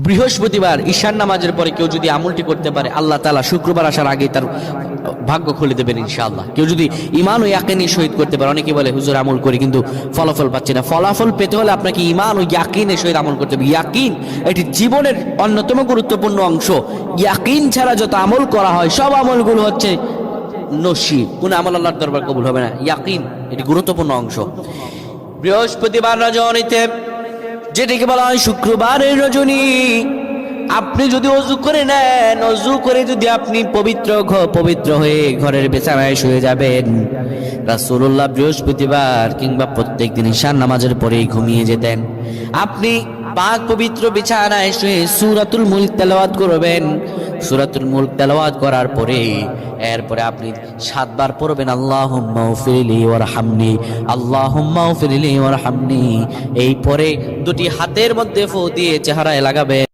বৃহস্পতিবার ঈশান নামাজের পরে কেউ যদি আমলটি করতে পারে, আল্লাহ তাআলা শুক্রবার আসার আগেই তার ভাগ্য খুলে দেবেন ইনশাআল্লাহ। কেউ যদি ঈমান ও ইয়াকিনের সহিত করতে পারে, অনেকে বলে হুজুর আমল করি কিন্তু ফলাফল পাচ্ছি না। ফলাফল পেতে হলে আপনাকে ঈমান ও ইয়াকিনের সহিত আমল করতে হবে। ইয়াকিন এটি জীবনের অন্যতম গুরুত্বপূর্ণ অংশ। ইয়াকিন ছাড়া যত আমল করা হয় সব আমলগুলো হচ্ছে নসিব, কোন আমল আল্লাহর দরবার কবুল হবে না। ইয়াকিন এটি গুরুত্বপূর্ণ অংশ। বৃহস্পতিবার রজনীতে, যেটাকে বলা হয় শুক্রবারের রজনী, আপনি যদি অজু করে নেন, অজু করে যদি আপনি পবিত্র হয়ে ঘরের বিছানায় শুয়ে যাবেন, রাসূলুল্লাহ বৃহস্পতিবার কিংবা প্রত্যেক দিন ঈশান নামাজের পরেই ঘুমিয়ে যেতেন। আপনি পাক পবিত্র বিছানায় শুয়ে সূরাতুল মুলক তেলাওয়াত করবেন। সূরাতুল মুলক তেলাওয়াত করার পরে এরপরে আপনি 7 বার পড়বেন আল্লাহুম্মা গফিরলি ওয়ারহামনি, আল্লাহুম্মা গফিরলি ওয়ারহামনি। এই পরে দুটি হাতের মধ্যে ফু দিয়ে চেহারায় লাগাবেন।